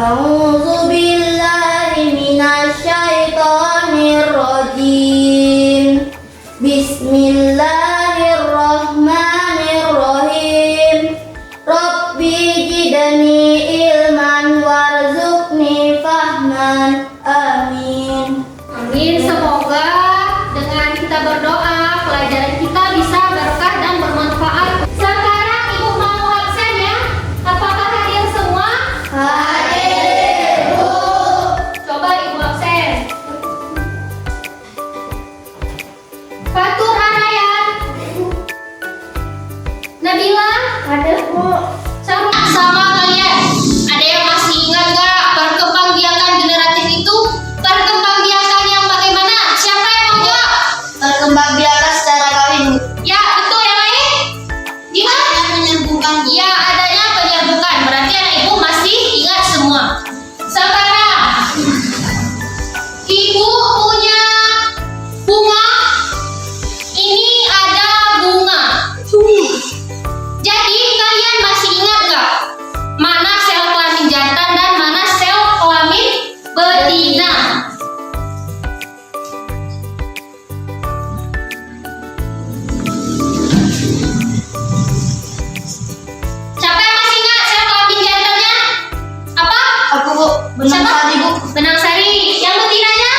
A'udzu billahi minasyaitonir rajim. Bismillahirrahmanirrahim. Rabbi zidni ilman warzuqni fahman. Amin. Amin. Semoga dengan kita berdoa, pelajaran kita bisa berkah dan bermanfaat. Sekarang Ibu mau absen ya? Apakah hadir semua? Hadir, Bu. Coba Ibu absen. Fatur Arayan, Nabila, Hadir, Bu. sama kalian. Ada yang masih ingat nggak perkembangbiakan generatif itu? Perkembangbiakan yang bagaimana? Siapa yang mau jawab? Perkembangbiakan secara kawin. Ya, betul. Yang lain? Gimana? Menyambungkan. Ya, adanya penyerbukan. Berarti anak ibu masih ingat semua. Sekarang, ibu punya bunga. Ini ada bunga. Jadi kalian masih ingat nggak? Mana sel kelamin jantan dan mana sel kelamin betina? Siapa yang masih ingat sel kelamin jantannya? Apa? Aku, Bu. Benang Siapa? sari, Bu. Benang sari. Yang betinanya?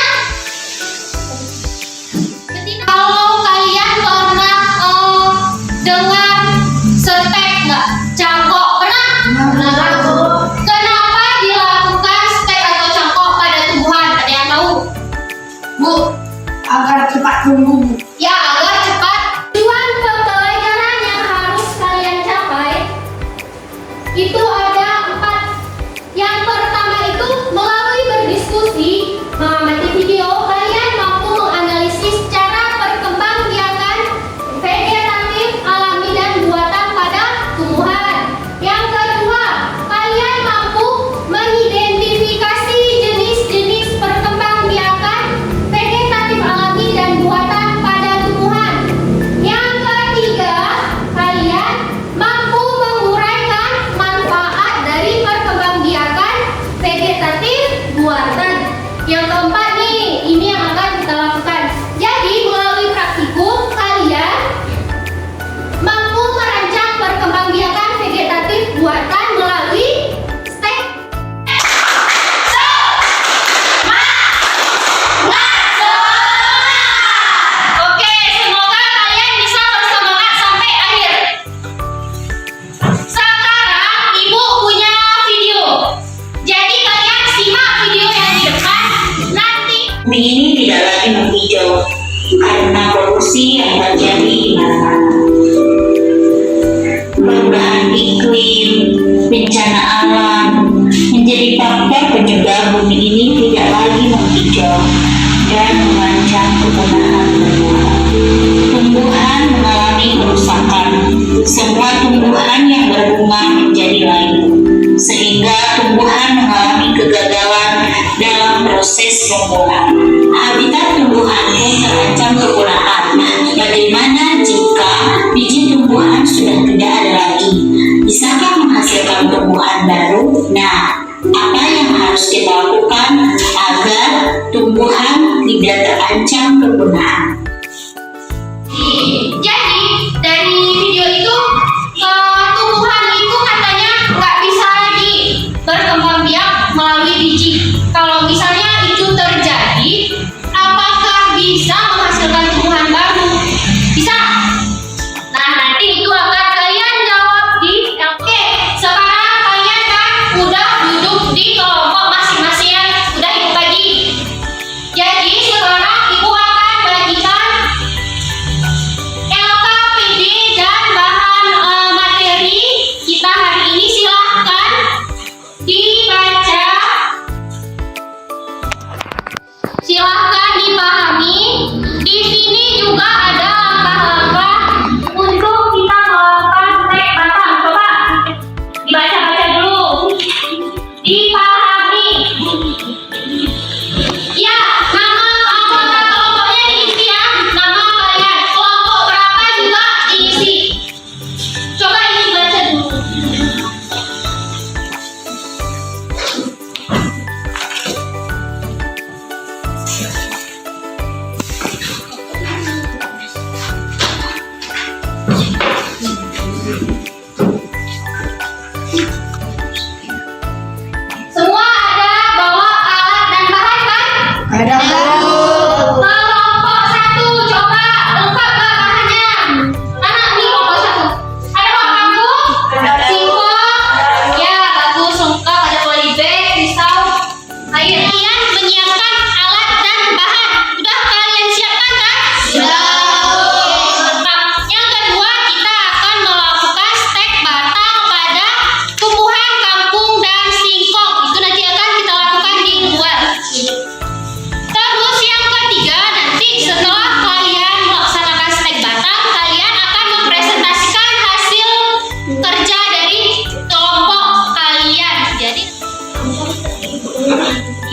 Betina. Kalau kalian pernah dengar stek nggak? Cangkok pernah? Benar, Bu. Kenapa dilakukan stek atau cangkok pada tumbuhan? Ada yang tahu? Bu, agar cepat tumbuh, Bu. Ya, agar cepat. Tujuan pembelajaran yang harus kalian capai itu ada 4. Yang pertama itu melalui berdiskusi, mengamati video, kalian mampu menganalisis cara perkembangbiakan vegetatif, alami dan buatan pada tumbuhan. Yang kedua, kalian mampu mengidentifikasi jenis-jenis perkembangbiakan vegetatif, alami dan buatan pada tumbuhan. Yang ketiga, kalian mampu menguraikan manfaat dari perkembangbiakan vegetatif buatan. Yang keempat nih, ini yang akan kita lakukan. Jadi melalui praktikum, kalian mampu merancang perkembangbiakan vegetatif buatan melalui stek. Oke, semoga kalian bisa bersemangat sampai akhir. Sekarang Ibu punya video. Jadi kalian simak video yang di depan. Nanti Bumi ini tidak lagi menghijau karena polusi yang terjadi di mana-mana. Perubahan iklim, bencana alam menjadi faktor penyebab bumi ini tidak lagi menghijau dan mengancam kepunahan tumbuhan. Tumbuhan mengalami kerusakan. Semua tumbuhan yang berbunga menjadi layu, sehingga tumbuhan mengalami kegagalan dalam proses tumbuhan. Habitat tumbuhan pun terancam kepunahan. Bagaimana jika biji tumbuhan sudah tidak ada lagi? Bisakah menghasilkan tumbuhan baru? Nah, apa yang harus kita lakukan agar tumbuhan tidak terancam kepunahan? jadi dari video itu tumbuhan itu katanya nggak bisa lagi berkembang biak melalui biji. Kalau misalnya itu terjadi, apakah bisa menghasilkan tumbuhan baru? Bisa. Nah, nanti itu akan kalian jawab di oke. Sekarang kalian kan udah duduk di kelompok masing-masing yang udah ikut pagi. Jadi sekarang Ibu akan bagikan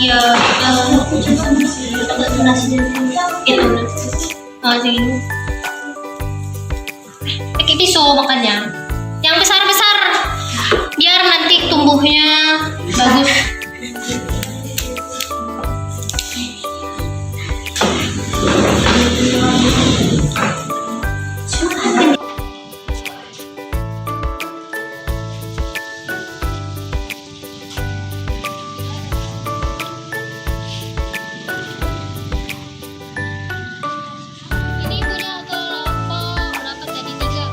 Ya, aku juga masih agak tunas gitu. Segini. Pakai tisu makannya. Yang besar-besar biar nanti tumbuhnya bagus. Ini punya kelompok berapa tadi? 3.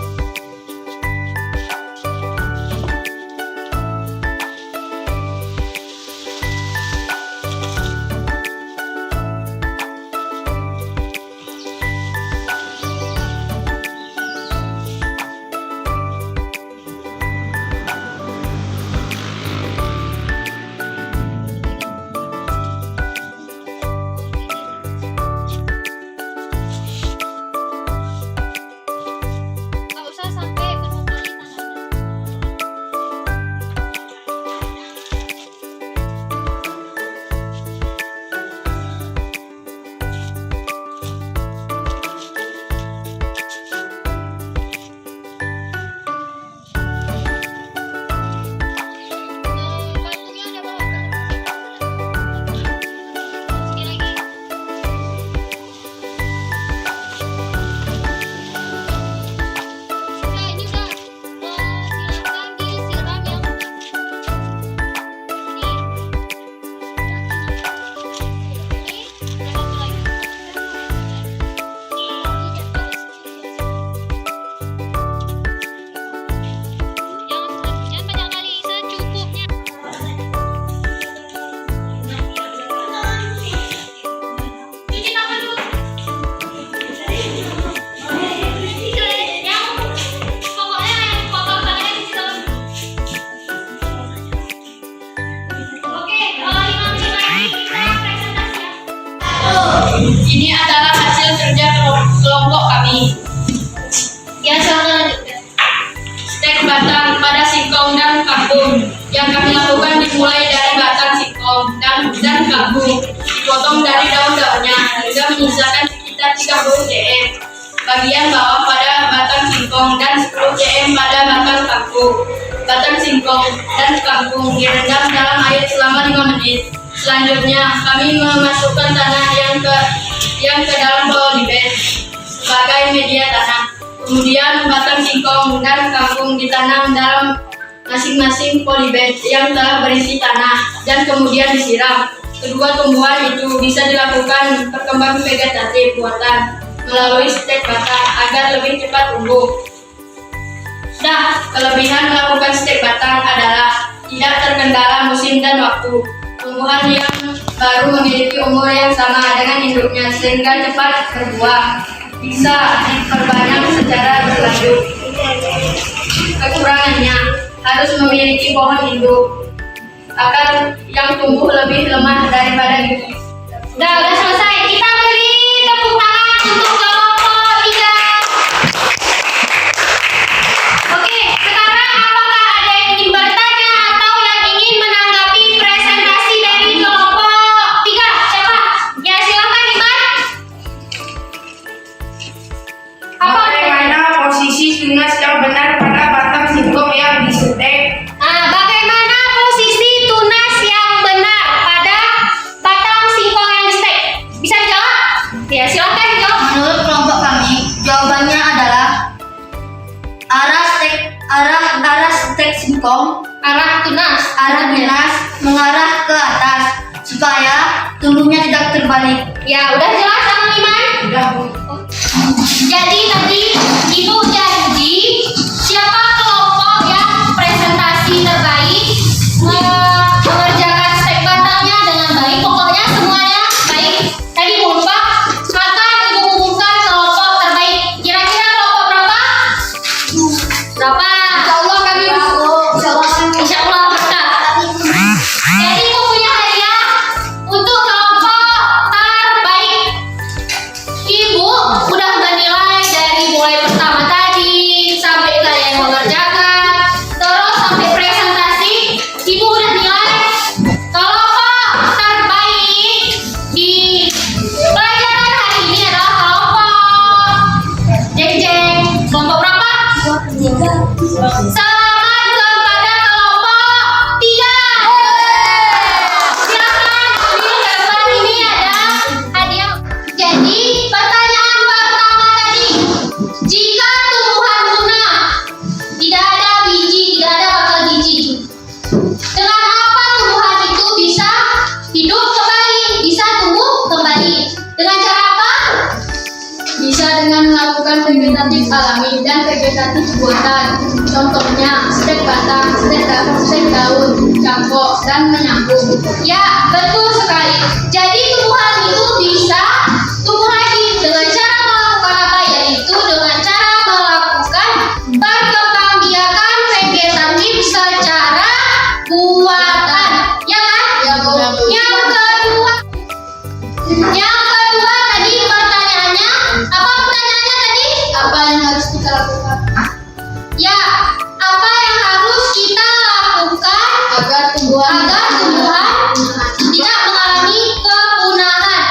Nggak usah sampai berhubungan di tangannya. Batunya ada berapa? Sekali lagi. Nah, ini udah silakan disiram yang jangan banyak kali, secukupnya. Cuci tangan dulu. Yang pokoknya yang kotor tangannya di situ. Oke, 5 menit lagi kita presentasi ya. Ini adalah hasil kerja kelompok kami. Ya, silakan lanjutkan. Stek batang pada singkong dan kangkung yang kami lakukan dimulai dari batang singkong dan kangkung, dipotong dari daun-daunnya hingga menyisakan sekitar 30 cm bagian bawah pada batang singkong dan 10 cm pada batang kangkung. Batang singkong dan kangkung direndam dalam air selama 5 menit. Selanjutnya kami memasukkan tanah yang ke dalam polybag sebagai media tanah. Kemudian batang singkong dan kangkung ditanam dalam masing-masing polybag yang telah berisi tanah dan kemudian disiram. Kedua tumbuhan itu bisa dilakukan perkembangan vegetatif buatan melalui stek batang agar lebih cepat tumbuh. Kelebihan melakukan stek batang adalah tidak terkendala musim dan waktu. Tumbuhan yang baru memiliki umur yang sama dengan induknya sehingga cepat berbuah. Bisa diperbanyak secara berlanjut. Kekurangannya harus memiliki pohon induk. Akar yang tumbuh lebih lemah daripada gigi. Udah selesai. Kita beri tepuk tangan untuk kelompok 3. Oke, sekarang apakah ada yang ingin bertanya atau yang ingin menanggapi presentasi dari kelompok 3? Siapa? Ya, silakan Iman. Bagaimana posisi tunas yang benar pada batang singkong yang disetek? Bagaimana posisi tunas yang benar pada batang singkong yang di-stek? Bisa dijawab? Ya, silakan dijawab. Menurut kelompok kami, jawabannya adalah arah stek singkong, Arah tunas. mengarah ke atas supaya tumbuhnya tidak terbalik. Ya, udah jelas sama Iman? Udah, Bu. Jadi tadi Ibu janji siapa kelompok yang presentasi terbaik mengerjakan stek batangnya dengan baik. Pokoknya semuanya baik. Tadi lupa, silakan Ibu umumkan kelompok terbaik. Kira-kira kelompok berapa? Berapa? Insyaallah kami Insya Allah berkah. Jadi Ibu punya hadiah untuk kelompok terbaik. Ibu udah menilai dari mulai pertama tadi alami dan vegetatif buatan. Contohnya stek batang, stek daun, cangkok, dan menyambung. Ya, betul sekali. Jadi tumbuhan itu bisa tumbuh lagi dengan cara melakukan apa? Yaitu dengan cara melakukan perkembangbiakan vegetatif secara buatan. Ya kan? Yang kedua tadi pertanyaannya, apa pertanyaannya tadi? Apa yang harus kita lakukan? Ya, apa yang harus kita lakukan agar tumbuhan tidak mengalami kepunahan?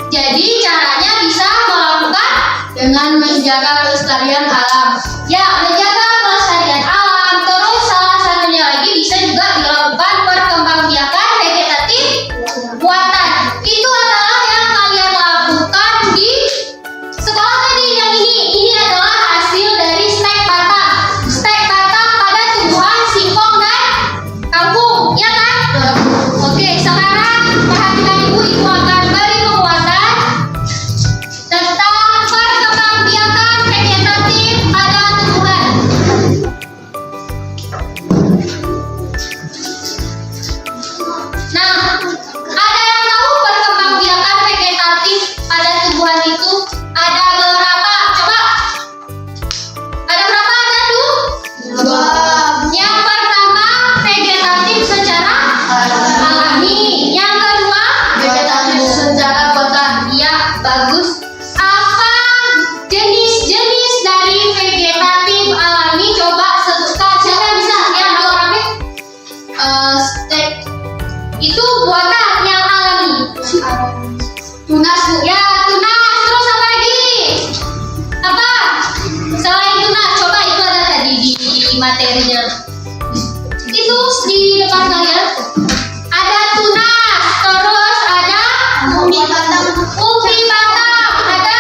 Jadi caranya bisa melakukan dengan menjaga kelestarian alam. Ya, menjaga kelestarian alam. Terus salah satunya lagi bisa juga dilakukan perkembangbiakan vegetatif buatan. Itu adalah yang kalian lakukan di sekolah tadi. Yang ini adalah hasil dari stek batang. Stek batang pada tumbuhan singkong dan kangkung, ya kan? Oke, sekarang perhatikan ibu akan beri penguatan tentang perkembangbiakan vegetatif pada tumbuhan. Nah, ada yang tahu perkembangbiakan vegetatif pada tumbuhan itu ada berapa? Coba. Ada berapa? Ada tuh? Dua. Yang pertama vegetatif secara alami. Yang kedua vegetatif secara buatan. Iya, bagus. Apa jenis-jenis dari vegetatif alami? Coba sebutkan. Siapa yang bisa? Yang dua orang stek itu buatan yang alami. Tunas, Bu. Ya, tunas. Terus apa lagi? Apa? Selain tunas, coba itu ada tadi di materinya. Itu di depan kalian. Ada tunas, terus ada umbi batang, ada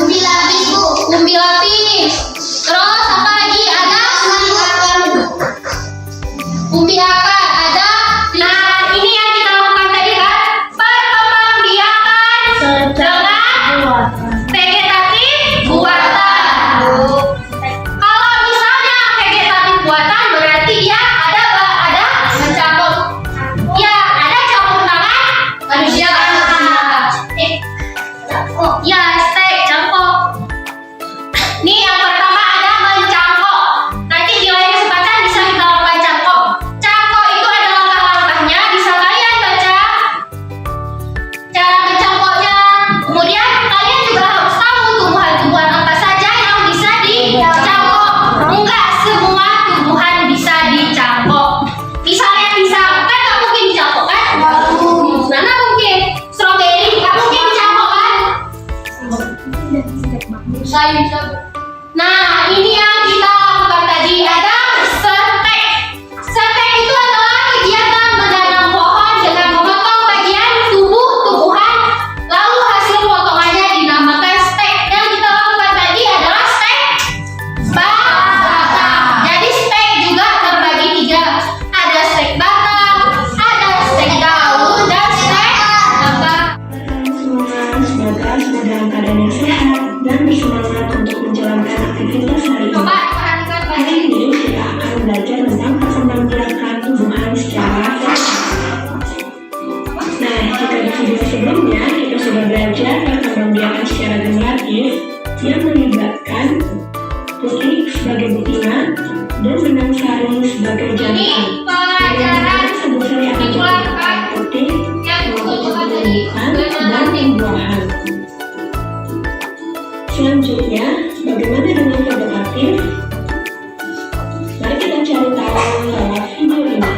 umbi lapis, Bu. Umbi lapis. Terus apa lagi? Ada umbi akar, ada. Nah, ini yang kita lakukan tadi kan, perkembangbiakan dengan vegetatif buatan. Kalau misalnya vegetatif buatan berarti dia ada mencampur. Ya, ada campur tangan manusia. Ya, stek campur. Nih yang pertama ada mencangkok. Nanti di lain kesempatan bisa kita lakukan cangkok. Cangkok itu ada langkah-langkahnya. Bisa kalian baca cara mencangkoknya. Kemudian kalian juga harus tahu tumbuhan-tumbuhan apa saja yang bisa dicangkok. Enggak semua tumbuhan bisa dicangkok. Misalnya pisang, kan nggak mungkin dicangkok kan? Mana mungkin? Strawberry nggak mungkin dicangkok kan? Bisa. Nah, ini yang kita lakukan tadi ada stek. Stek itu adalah kegiatan menanam pohon dengan memotong bagian tubuh tumbuhan, lalu hasil potongannya dinamakan stek. Yang kita lakukan tadi adalah stek batang. Jadi stek juga terbagi tiga. Ada stek batang, ada stek daun, dan stek batang. Semoga dalam keadaan yang sehat dan bersemangat untuk menjalankan aktivitas hari Coba ini. perhatikan Hari baik. ini kita akan belajar tentang perkembangbiakan tumbuhan secara vegetatif. Nah, jika di video sebelumnya kita sudah belajar perkembangbiakan secara generatif yang melibatkan putih sebagai betina dan benang sari sebagai Ini jantan. pelajaran Sebut saya akan dimulaikan putih yang tumbuhan tadi. tumbuhan dan buah-buahan. Selanjutnya, bagaimana dengan vegetatif? Mari kita cari tahu lewat video ini.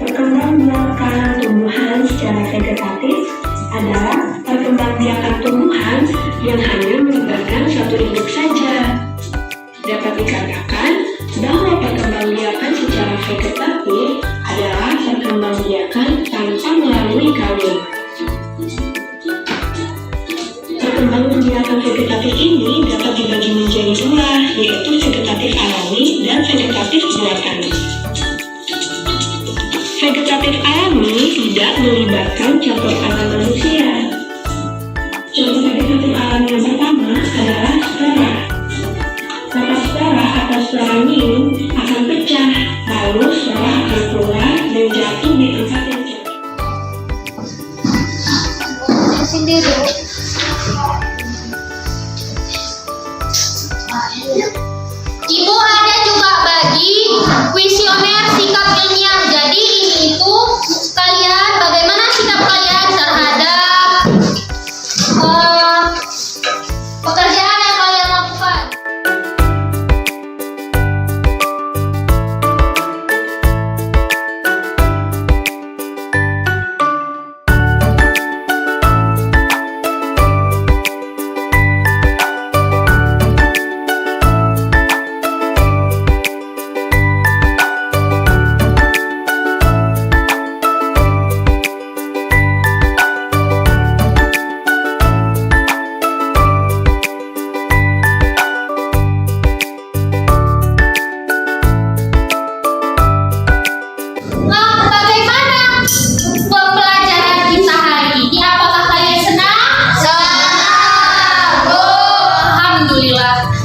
Perkembangbiakan tumbuhan secara vegetatif adalah perkembangbiakan tumbuhan yang hanya melibatkan satu induk saja. Dapat dikatakan bahwa perkembangbiakan secara vegetatif adalah perkembangbiakan tanpa melalui kawin. Perkembangbiakan vegetatif ini dapat dibagi menjadi dua, yaitu vegetatif alami dan vegetatif buatan. Vegetatif alami tidak melibatkan campur tangan manusia. Contoh negatif alam yang pertama adalah sfera. Maka sfera atau sfera minum akan pecah, lalu sfera akan keluar dan jatuh di tempat yang jauh. Ibu ada juga bagi kuesioner sikap ilmiah. Jadi ini itu kalian bagaimana sikap kalian terhadap pekerjaan yang kalian lakukan. Bagaimana pembelajaran kita hari ini? Apakah kalian senang? Senang. Oh, alhamdulillah.